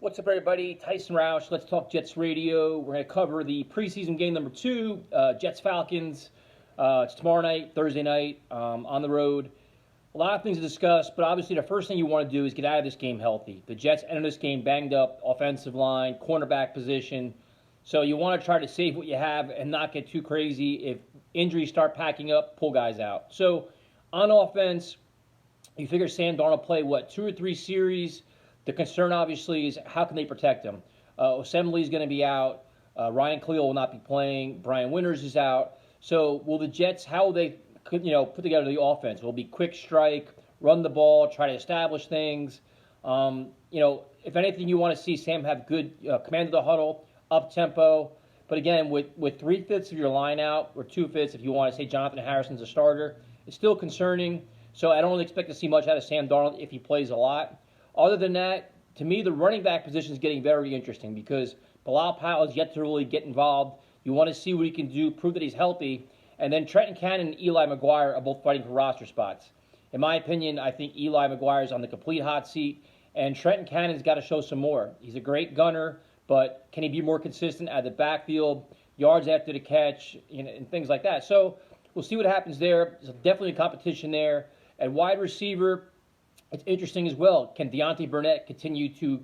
What's up, everybody? Tyson Roush. Let's talk Jets radio. We're going to cover the preseason game number 2, Jets Falcons. It's tomorrow night, Thursday night, on the road. A lot of things to discuss, but obviously the first thing you want to do is get out of this game healthy. The Jets entered this game banged up, offensive line, cornerback position. So you want to try to save what you have and not get too crazy. If injuries start packing up, pull guys out. So on offense, you figure Sam Darnold play, 2 or 3 series. The concern, obviously, is how can they protect him? Assembly is going to be out. Ryan Khalil will not be playing. Brian Winters is out. So will the Jets, how will they put together the offense? Will it be quick strike, run the ball, try to establish things? If anything, you want to see Sam have good command of the huddle, up-tempo. But again, with 3/5 of your line out, or 2/5 if you want to say Jonathan Harrison's a starter, it's still concerning. So I don't really expect to see much out of Sam Darnold if he plays a lot. Other than that, to me, the running back position is getting very interesting because Bilal Powell is yet to really get involved. You want to see what he can do, prove that he's healthy. And then Trenton Cannon and Eli McGuire are both fighting for roster spots. In my opinion, I think Eli McGuire is on the complete hot seat, and Trenton Cannon's got to show some more. He's a great gunner, but can he be more consistent at the backfield, yards after the catch, and things like that? So we'll see what happens there. There's definitely a competition there. At wide receiver, it's interesting as well. Can Deontay Burnett continue to,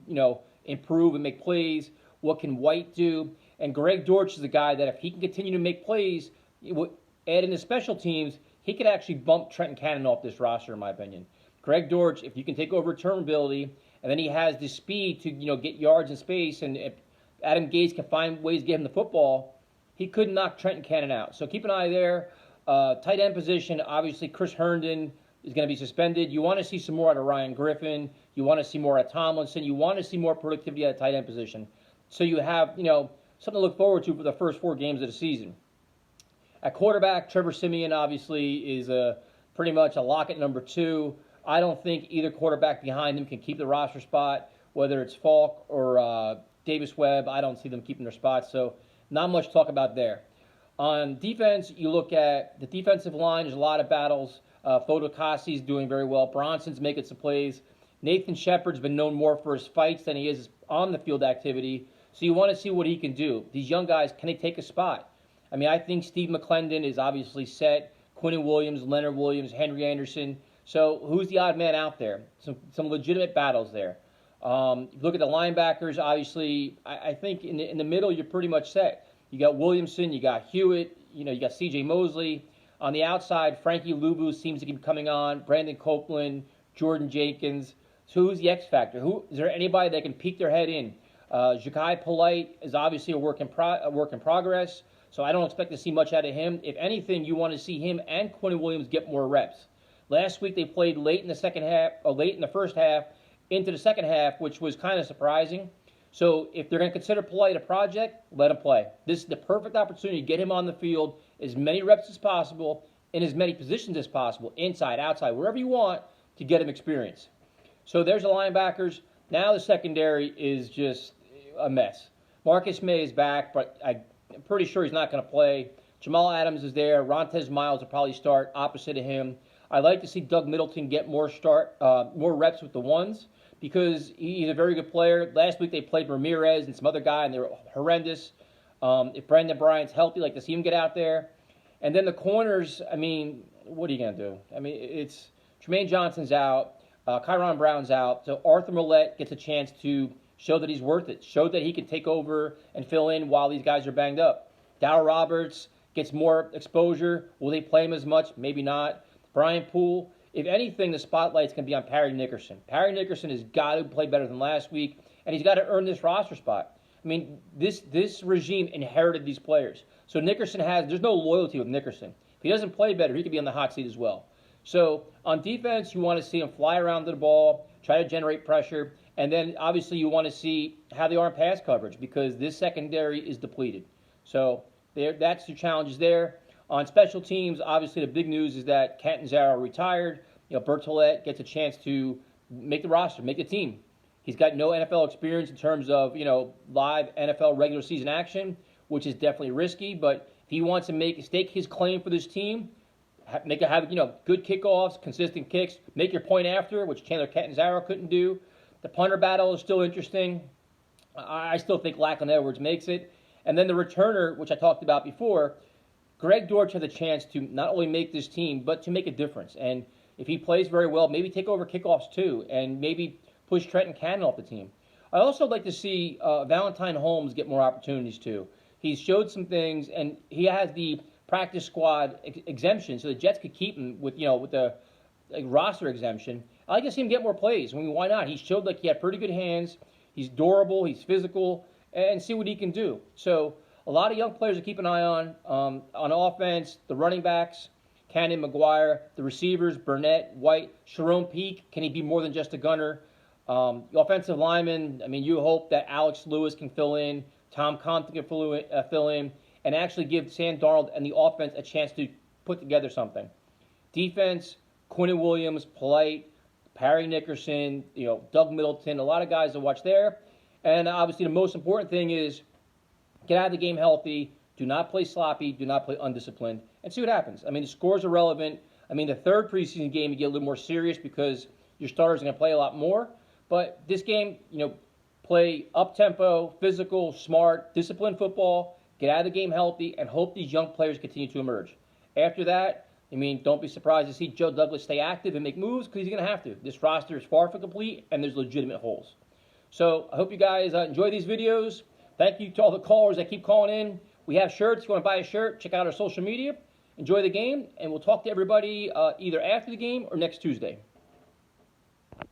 improve and make plays? What can White do? And Greg Dortch is a guy that if he can continue to make plays, add in the special teams, he could actually bump Trenton Cannon off this roster, in my opinion. Greg Dortch, if you can take over return ability, and then he has the speed to, get yards in space, and if Adam Gase can find ways to get him the football, he could knock Trenton Cannon out. So keep an eye there. Tight end position, obviously Chris Herndon is going to be suspended. You want to see some more out of Ryan Griffin. You want to see more out of Tomlinson. You want to see more productivity at a tight end position. So you have, something to look forward to for the first 4 games of the season. At quarterback, Trevor Siemian obviously is pretty much a lock at number 2. I don't think either quarterback behind him can keep the roster spot, whether it's Falk or Davis Webb. I don't see them keeping their spots, so not much to talk about there. On defense, you look at the defensive line. There's a lot of battles. Fodokasi's doing very well. Bronson's making some plays. Nathan Shepard's been known more for his fights than he is on the field activity. So you want to see what he can do. These young guys, can they take a spot? I think Steve McClendon is obviously set. Quinnen Williams, Leonard Williams, Henry Anderson. So who's the odd man out there? Some legitimate battles there. Look at the linebackers. Obviously, I think in the middle you're pretty much set. You got Williamson, you got Hewitt, you got C.J. Mosley. On the outside, Frankie Luvu seems to keep coming on. Brandon Copeland, Jordan Jenkins. So who's the X factor? Is there anybody that can peek their head in? Jachai Polite is obviously a work in progress. So I don't expect to see much out of him. If anything, you want to see him and Quinnen Williams get more reps. Last week they played late in the first half into the second half, which was kind of surprising. So if they're going to consider Polite a project, let him play. This is the perfect opportunity to get him on the field, as many reps as possible, in as many positions as possible, inside, outside, wherever you want, to get him experience. So there's the linebackers. Now the secondary is just a mess. Marcus May is back, but I'm pretty sure he's not going to play. Jamal Adams is there. Rontez Miles will probably start opposite of him. I'd like to see Doug Middleton get more reps with the ones, because he's a very good player. Last week they played Ramirez and some other guy, and they were horrendous. If Brandon Bryant's healthy, I'd like to see him get out there. And then the corners, what are you going to do? It's Tremaine Johnson's out. Kyron Brown's out. So Arthur Millette gets a chance to show that he's worth it, show that he can take over and fill in while these guys are banged up. Darryl Roberts gets more exposure. Will they play him as much? Maybe not. Brian Poole. If anything, the spotlight's going to be on Parry Nickerson. Parry Nickerson has got to play better than last week, and he's got to earn this roster spot. This regime inherited these players. So there's no loyalty with Nickerson. If he doesn't play better, he could be on the hot seat as well. So on defense, you want to see him fly around the ball, try to generate pressure, and then obviously you want to see how they are in pass coverage, because this secondary is depleted. So that's your challenges there. On special teams, obviously the big news is that Catanzaro retired. Bertolette gets a chance to make the roster, make the team. He's got no NFL experience in terms of, live NFL regular season action, which is definitely risky. But if he wants to stake his claim for this team, have good kickoffs, consistent kicks, make your point after, which Chandler Catanzaro couldn't do. The punter battle is still interesting. I still think Lachlan Edwards makes it. And then the returner, which I talked about before, Greg Dortch has a chance to not only make this team, but to make a difference. And if he plays very well, maybe take over kickoffs too, and maybe push Trenton Cannon off the team. I also like to see Valentine Holmes get more opportunities too. He's showed some things, and he has the practice squad exemption, so the Jets could keep him with the roster exemption. I like to see him get more plays. I mean, why not? He showed like he had pretty good hands. He's durable. He's physical, and see what he can do. So a lot of young players to keep an eye on offense. The running backs, Cannon, McGuire. The receivers, Burnett, White, Sharon Peak. Can he be more than just a gunner? The offensive linemen, I mean, you hope that Alex Lewis can fill in, Tom Compton can fill in, and actually give Sam Darnold and the offense a chance to put together something. Defense, Quinnen Williams, Polite, Parry Nickerson, Doug Middleton, a lot of guys to watch there. And obviously the most important thing is get out of the game healthy, do not play sloppy, do not play undisciplined, and see what happens. I mean, the scores are relevant. I mean, the third preseason game, you get a little more serious because your starters are going to play a lot more. But this game, play up-tempo, physical, smart, disciplined football, get out of the game healthy, and hope these young players continue to emerge. After that, I mean, don't be surprised to see Joe Douglas stay active and make moves because he's going to have to. This roster is far from complete, and there's legitimate holes. So I hope you guys enjoy these videos. Thank you to all the callers that keep calling in. We have shirts. If you want to buy a shirt, check out our social media. Enjoy the game, and we'll talk to everybody either after the game or next Tuesday.